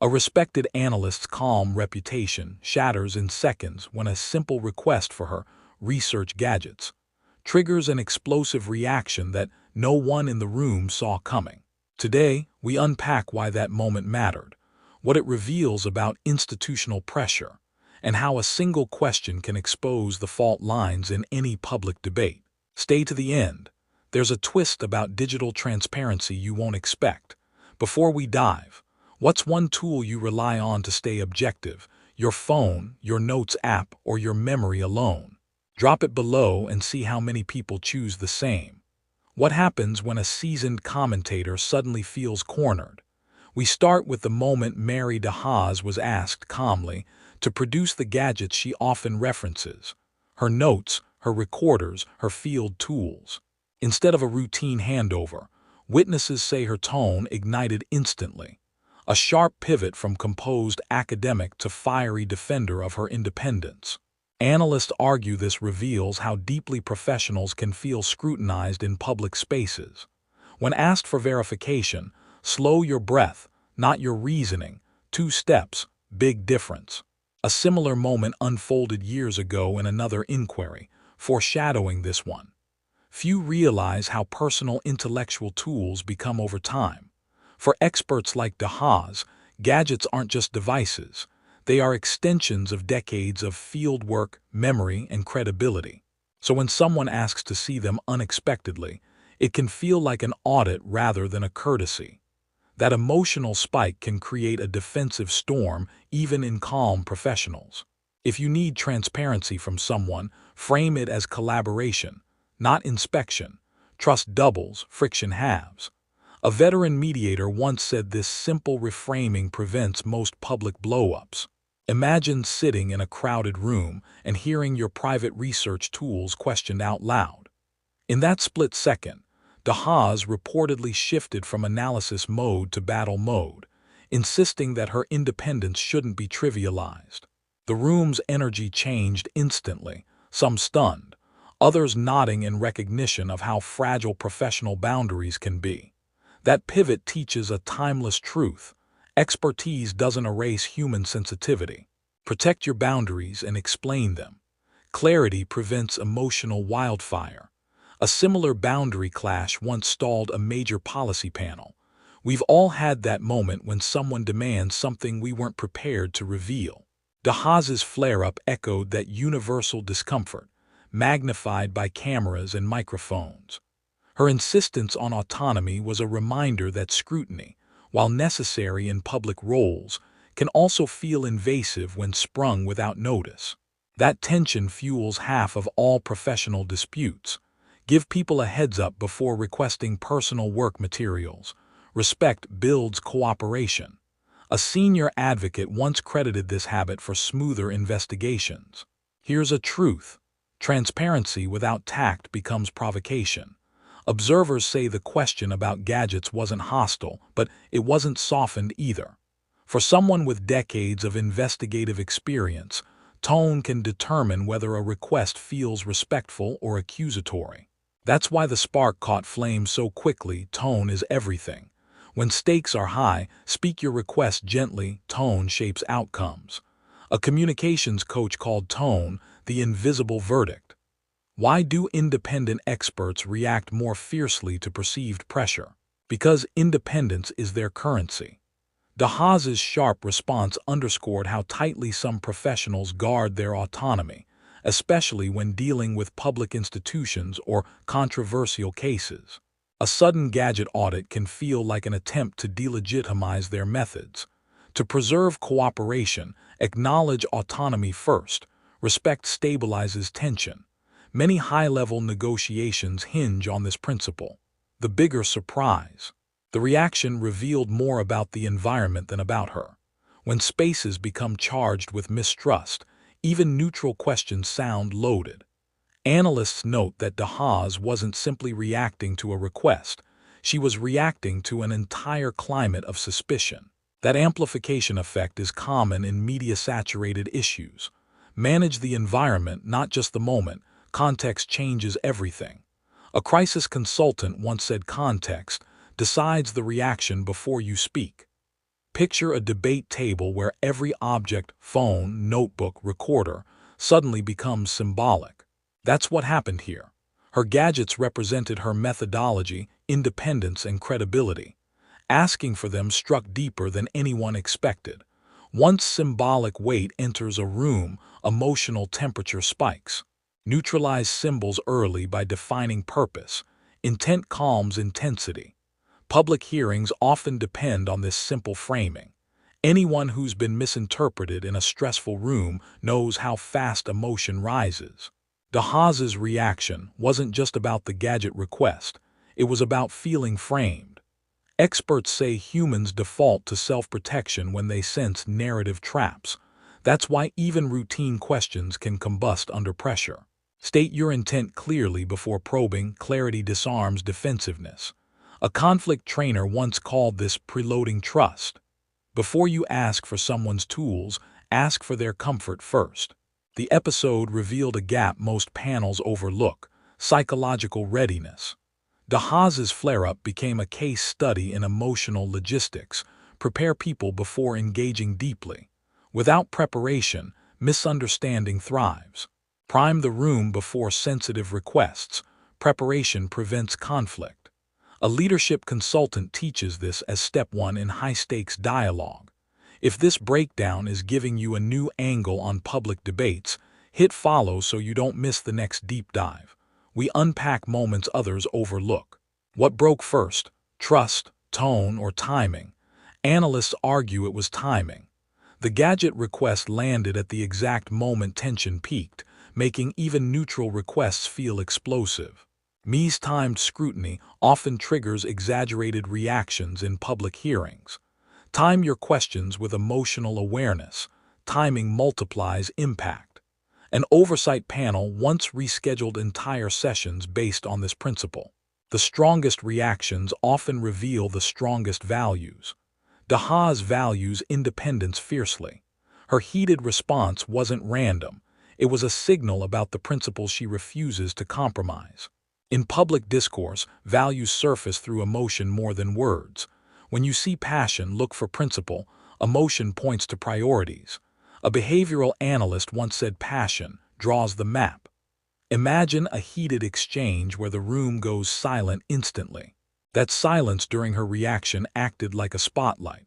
A respected analyst's calm reputation shatters in seconds when a simple request for her research gadgets triggers an explosive reaction that no one in the room saw coming. Today, we unpack why that moment mattered, what it reveals about institutional pressure, and how a single question can expose the fault lines in any public debate. Stay to the end. There's a twist about digital transparency you won't expect. Before we dive, what's one tool you rely on to stay objective? Your phone, your notes app, or your memory alone? Drop it below and see how many people choose the same. What happens when a seasoned commentator suddenly feels cornered? We start with the moment Mary de Haas was asked calmly to produce the gadgets she often references: her notes, her recorders, her field tools. Instead of a routine handover, witnesses say her tone ignited instantly, a sharp pivot from composed academic to fiery defender of her independence. Analysts argue this reveals how deeply professionals can feel scrutinized in public spaces. When asked for verification, slow your breath, not your reasoning. 2 steps, big difference. A similar moment unfolded years ago in another inquiry, foreshadowing this one. Few realize how personal intellectual tools become over time. For experts like de Haas, gadgets aren't just devices. They are extensions of decades of field work, memory, and credibility. So when someone asks to see them unexpectedly, it can feel like an audit rather than a courtesy. That emotional spike can create a defensive storm even in calm professionals. If you need transparency from someone, frame it as collaboration, not inspection. Trust doubles, friction halves. A veteran mediator once said this simple reframing prevents most public blow-ups. Imagine sitting in a crowded room and hearing your private research tools questioned out loud. In that split second, de Haas reportedly shifted from analysis mode to battle mode, insisting that her independence shouldn't be trivialized. The room's energy changed instantly, some stunned, others nodding in recognition of how fragile professional boundaries can be. That pivot teaches a timeless truth. Expertise doesn't erase human sensitivity. Protect your boundaries and explain them. Clarity prevents emotional wildfire. A similar boundary clash once stalled a major policy panel. We've all had that moment when someone demands something we weren't prepared to reveal. De Haas's flare-up echoed that universal discomfort, magnified by cameras and microphones. Her insistence on autonomy was a reminder that scrutiny, while necessary in public roles, can also feel invasive when sprung without notice. That tension fuels half of all professional disputes. Give people a heads-up before requesting personal work materials. Respect builds cooperation. A senior advocate once credited this habit for smoother investigations. Here's a truth. Transparency without tact becomes provocation. Observers say the question about gadgets wasn't hostile, but it wasn't softened either. For someone with decades of investigative experience, tone can determine whether a request feels respectful or accusatory. That's why the spark caught flame so quickly. Tone is everything. When stakes are high, speak your request gently. Tone shapes outcomes. A communications coach called tone the invisible verdict. Why do independent experts react more fiercely to perceived pressure? Because independence is their currency. De Haas's sharp response underscored how tightly some professionals guard their autonomy, especially when dealing with public institutions or controversial cases. A sudden gadget audit can feel like an attempt to delegitimize their methods. To preserve cooperation, acknowledge autonomy first. Respect stabilizes tension. Many high-level negotiations hinge on this principle. The bigger surprise. The reaction revealed more about the environment than about her. When spaces become charged with mistrust, even neutral questions sound loaded. Analysts note that de Haas wasn't simply reacting to a request, she was reacting to an entire climate of suspicion. That amplification effect is common in media-saturated issues. Manage the environment, not just the moment. Context changes everything. A crisis consultant once said context decides the reaction before you speak. Picture a debate table where every object, phone, notebook, recorder, suddenly becomes symbolic. That's what happened here. Her gadgets represented her methodology, independence, and credibility. Asking for them struck deeper than anyone expected. Once symbolic weight enters a room, emotional temperature spikes. Neutralize symbols early by defining purpose. Intent calms intensity. Public hearings often depend on this simple framing. Anyone who's been misinterpreted in a stressful room knows how fast emotion rises. Haas's reaction wasn't just about the gadget request, it was about feeling framed. Experts say humans default to self-protection when they sense narrative traps. That's why even routine questions can combust under pressure. State your intent clearly before probing. Clarity disarms defensiveness. A conflict trainer once called this preloading trust. Before you ask for someone's tools, ask for their comfort first. The episode revealed a gap most panels overlook: psychological readiness. Haas's flare-up became a case study in emotional logistics. Prepare people before engaging deeply. Without preparation, misunderstanding thrives. Prime the room before sensitive requests. Preparation prevents conflict. A leadership consultant teaches this as step 1 in high-stakes dialogue. If this breakdown is giving you a new angle on public debates, hit follow so you don't miss the next deep dive. We unpack moments others overlook. What broke first? Trust, tone, or timing? Analysts argue it was timing. The gadget request landed at the exact moment tension peaked, making even neutral requests feel explosive. Mistimed scrutiny often triggers exaggerated reactions in public hearings. Time your questions with emotional awareness. Timing multiplies impact. An oversight panel once rescheduled entire sessions based on this principle. The strongest reactions often reveal the strongest values. Haas values independence fiercely. Her heated response wasn't random. It was a signal about the principles she refuses to compromise. In public discourse, values surface through emotion more than words. When you see passion, look for principle. Emotion points to priorities. A behavioral analyst once said passion draws the map. Imagine a heated exchange where the room goes silent instantly. That silence during her reaction acted like a spotlight.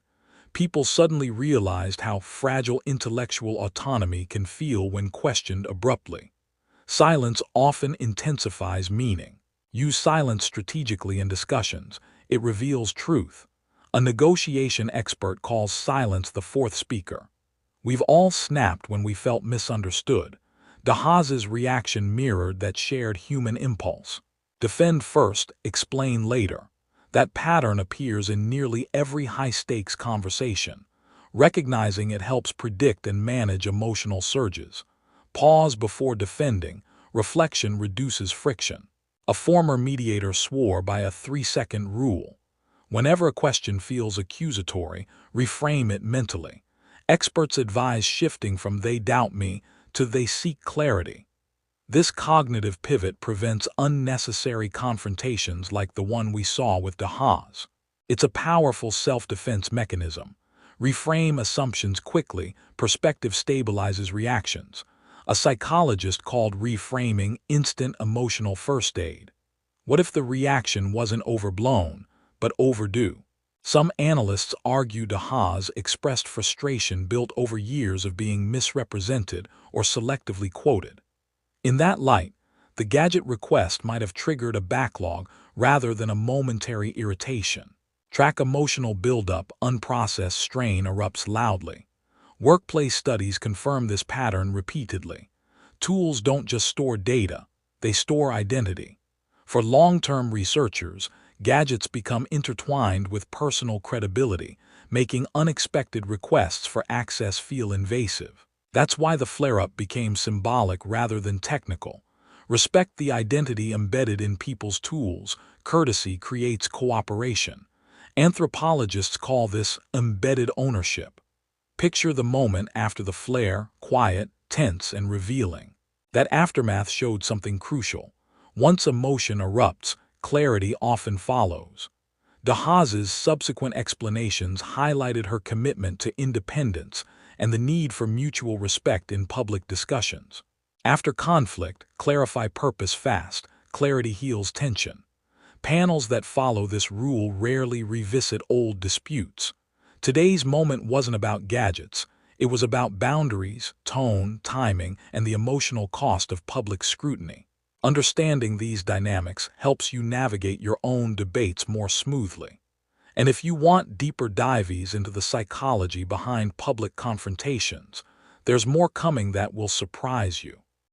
People suddenly realized how fragile intellectual autonomy can feel when questioned abruptly. Silence often intensifies meaning. Use silence strategically in discussions. It reveals truth. A negotiation expert calls silence the fourth speaker. We've all snapped when we felt misunderstood. Haas's reaction mirrored that shared human impulse. Defend first, explain later. That pattern appears in nearly every high-stakes conversation. Recognizing it helps predict and manage emotional surges. Pause before defending. Reflection reduces friction. A former mediator swore by a 3-second rule. Whenever a question feels accusatory, reframe it mentally. Experts advise shifting from "they doubt me" to "they seek clarity." This cognitive pivot prevents unnecessary confrontations like the one we saw with Haas. It's a powerful self-defense mechanism. Reframe assumptions quickly. Perspective stabilizes reactions. A psychologist called reframing instant emotional first aid. What if the reaction wasn't overblown, but overdue? Some analysts argue Haas expressed frustration built over years of being misrepresented or selectively quoted. In that light, the gadget request might have triggered a backlog rather than a momentary irritation. Track emotional buildup. Unprocessed strain erupts loudly. Workplace studies confirm this pattern repeatedly. Tools don't just store data, they store identity. For long-term researchers, gadgets become intertwined with personal credibility, making unexpected requests for access feel invasive. That's why the flare-up became symbolic rather than technical. Respect the identity embedded in people's tools. Courtesy creates cooperation. Anthropologists call this embedded ownership. Picture the moment after the flare: quiet, tense, and revealing. That aftermath showed something crucial. Once emotion erupts, clarity often follows. Haas's subsequent explanations highlighted her commitment to independence and the need for mutual respect in public discussions. After conflict, clarify purpose fast. Clarity heals tension. Panels that follow this rule rarely revisit old disputes. Today's moment wasn't about gadgets. It was about boundaries, tone, timing, and the emotional cost of public scrutiny. Understanding these dynamics helps you navigate your own debates more smoothly. And if you want deeper dives into the psychology behind public confrontations, there's more coming that will surprise you.